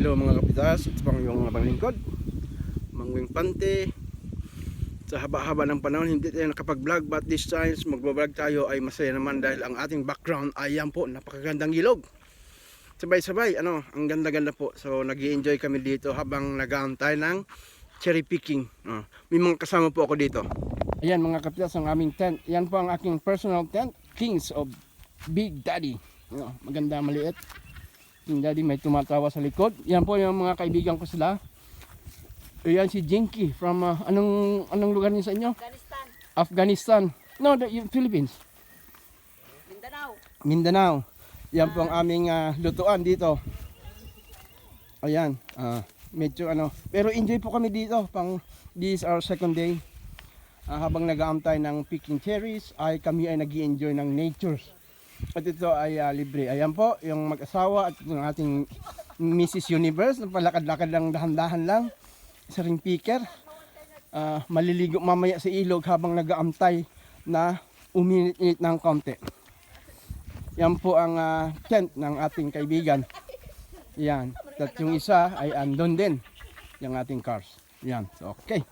Hello mga kapitas, ito pang yung abang lingkod, Mangwing Pante. Sa haba-haba ng panahon hindi tayo nakapag-vlog, but this time mag-vlog tayo ay masaya naman dahil ang ating background ay yan po, napakagandang ilog. Sabay-sabay, ang ganda-ganda po. So nag-i-enjoy kami dito habang nag-aantay ng cherry picking. May mga kasama po ako dito. Ayan mga kapitas, ang aming tent. Yan po ang aking personal tent, Kings of Big Daddy. Maganda, maliit. King Daddy, may tumatawa sa likod. Yan po yung mga kaibigan ko sila. Ayan si Jinky from anong lugar niyo sa inyo? Afghanistan. Afghanistan. No, Philippines. Mindanao. Yan po ang aming lutuan dito. Ayan, medyo pero enjoy po kami dito. This is our second day. Habang nag-aantay ng picking cherries, kami ay nag-i-enjoy ng nature. At ito ay libre. Ayan po, yung mag-asawa at yung ating Mrs. Universe. Napalakad-lakad lang, dahan-dahan lang. Isa ring picker. Maliligo mamaya sa ilog habang nag-aantay na uminit-init ng konti. Yan po ang tent ng ating kaibigan. Yan. At yung isa ay andon din. Yung ating cars. Yan. So, okay.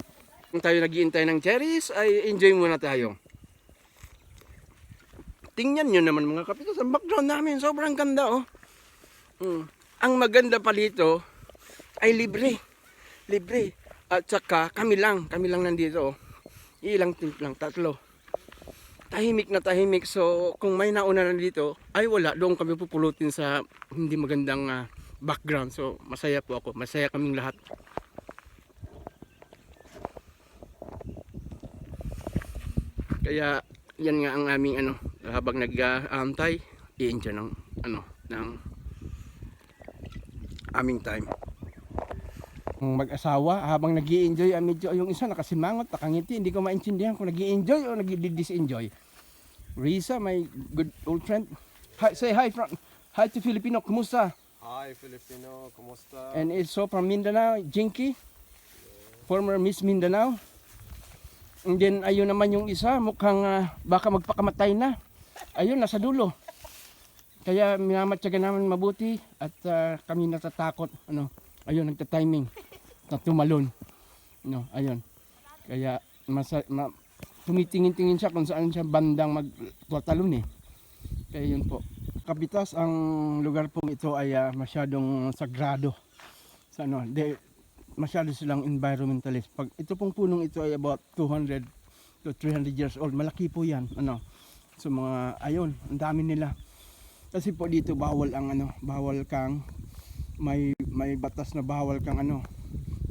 Kung tayo nag-iintay ng cherries, ay enjoy muna tayo. Tingnan nyo naman mga kapitas, ang background namin sobrang ganda Ang maganda pa dito ay libre. Libre. At saka kami lang nandito Ilang tent lang, 3. Tahimik na tahimik. So kung may nauna na dito, ay wala, doon kami pupulutin sa hindi magandang background. So masaya po ako, masaya kaming lahat. Kaya yan nga ang aming habang nag-aantay, i-enjoy ng aming time. Mag-asawa habang nag-i-enjoy, medyo yung isa nakasimangot, nakangiti, hindi ko maintindihan kung nag-i-enjoy o nag-i-disenjoy. Risa, my good old friend. Hi, say hi to Filipino, kumusta? Hi Filipino, kumusta? And it's so from Mindanao, Jinky, former Miss Mindanao. And then ayun naman yung isa, mukhang baka magpakamatay na. Ayun, nasa dulo. Kaya minamatyaga namin mabuti at kami natatakot. Ayun, nagta-timing na tumalon. Ayun. Kaya tumitingin-tingin siya kung saan siya bandang magtatalon Kaya yun po. Kapitas, ang lugar pong ito ay masyadong sagrado. Masyado silang environmentalist. Pag ito pong punong ito ay about 200 to 300 years old. Malaki po yan. So mga ayun, ang dami nila. Kasi po dito bawal bawal kang may batas na bawal kang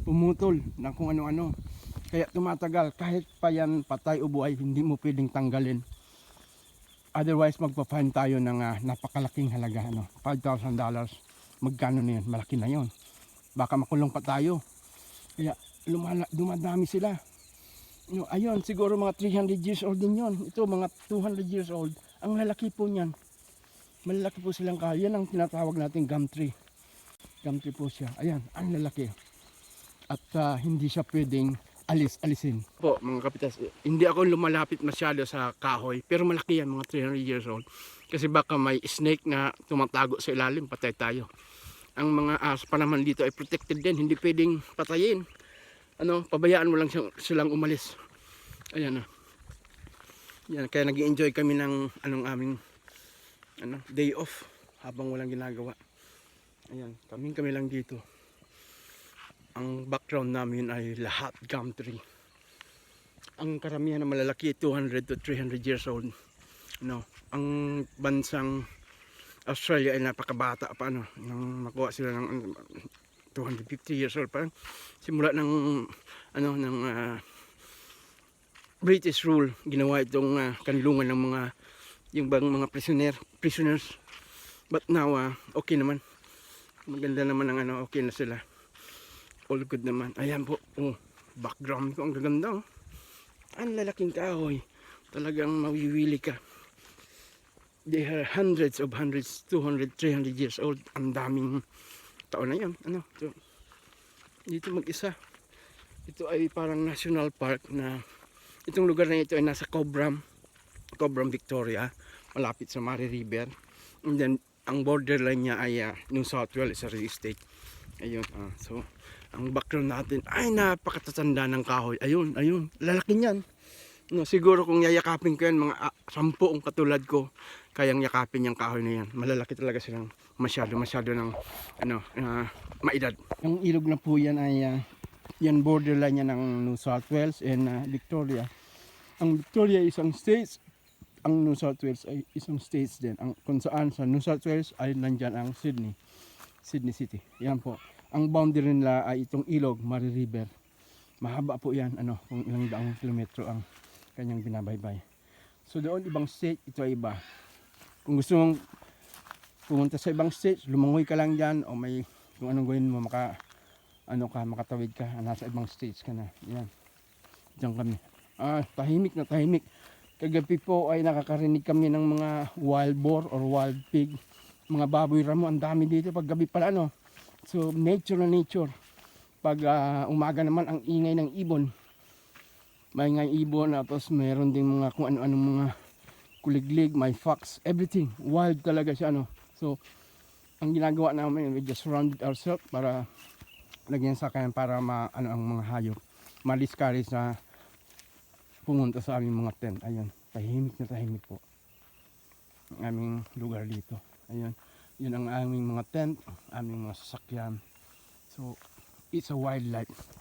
pumutol ng kung ano-ano. Kaya tumatagal kahit pa yan patay o buhay, hindi mo pwedeng tanggalin. Otherwise magpa-fine tayo ng napakalaking halaga, $5,000. Magkano na yan? Malaki na yon. Baka makulong pa tayo. Kaya dumadami sila. Ayun, siguro mga 300 years old din yon. Ito mga 200 years old. Ang lalaki po niyan. Malalaki po silang kahoy. Yan ang tinatawag nating gum tree. Gum tree po siya. Ayan, ang lalaki. At hindi siya pwedeng alisin. Po mga kapitas, hindi ako lumalapit masyado sa kahoy. Pero malaki yan, mga 300 years old. Kasi baka may snake na tumatago sa ilalim, patay tayo. Ang mga aso pa naman dito ay protected din, hindi pwedeng patayin. Pabayaan mo lang silang umalis. Ayan Yan, kaya nag-i-enjoy kami ng aming day off habang walang ginagawa. Ayan, kami lang dito. Ang background namin ay lahat gum tree. Ang karamihan na malalaki 200 to 300 years old. Ang bansang Australia ay napakabata pa nang makuha sila ng 250 years old pa. Simula ng British rule, ginawa itong kanlungan ng mga prisoners. But now okay naman. Maganda naman ang okay na sila. All good naman. Ayan po. Background ko ang gaganda. Ang lalaking kahoy. Talagang mawiwili ka. They are hundreds, 200, 300 years old. Ang daming taon na yan. So, dito mag-isa. Ito ay parang national park na itong lugar na ito ay nasa Cobram, Victoria, malapit sa Mare River. And then ang borderline niya ay New South Wales Estate. Ayun, so ang background natin ay napakatatanda ng kahoy. Ayun, ayun, lalaki niyan. No, siguro kung yayakapin ko yan, mga 10 katulad ko, kayang yakapin yung kahoy na yan. Malalaki talaga silang masyado ng maedad. Yung ilog na po yan ay yan borderline yan ng New South Wales and Victoria. Ang Victoria ay isang state, ang New South Wales ay isang state din. Kung saan sa New South Wales ay nandyan ang Sydney City. Yan po. Ang boundary nila ay itong ilog, Murray River. Mahaba po yan, kung ilang daang kilometro ang kanyang binabaybay. So doon ibang state, ito ay iba. Kung gusto mong pumunta sa ibang state, lumangoy ka lang dyan o may kung anong gawin mo, makatawid ka, nasa ibang states ka na. Yan. Diyan kami. Tahimik na tahimik. Kagabi po ay nakakarinig kami ng mga wild boar or wild pig. Mga baboy ramo, ang dami dito pag gabi pala, So nature na nature. Pag umaga naman ang ingay ng ibon. May ibon, tapos mayroon ding mga kung ano-anong mga kuliglig, may fox, everything. Wild talaga siya, So, ang ginagawa namin, we just surrounded ourselves para lagyan sa kanya para ang mga hayop. Ma-discourage na pumunta sa aming mga tent. Ayun, tahimik na tahimik po. Ang aming lugar dito. Ayun, yun ang aming mga tent, aming mga sasakyan. So, it's a wildlife.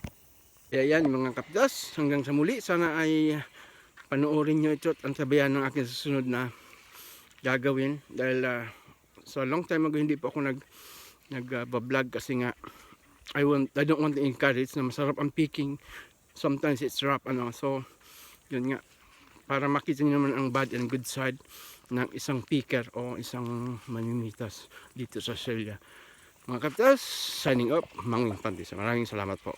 Kaya yan mga kapdas, hanggang sa muli, sana ay panoorin nyo ito at ang sabayan ng aking susunod na gagawin. Dahil so long time ago hindi po ako nag-vlog kasi nga I don't want to encourage na masarap ang picking. Sometimes it's rough, so yun nga, para makita nyo naman ang bad and good side ng isang picker o isang maninitas dito sa Australia. Mga kaptas, signing up, Mang Infante. Maraming salamat po.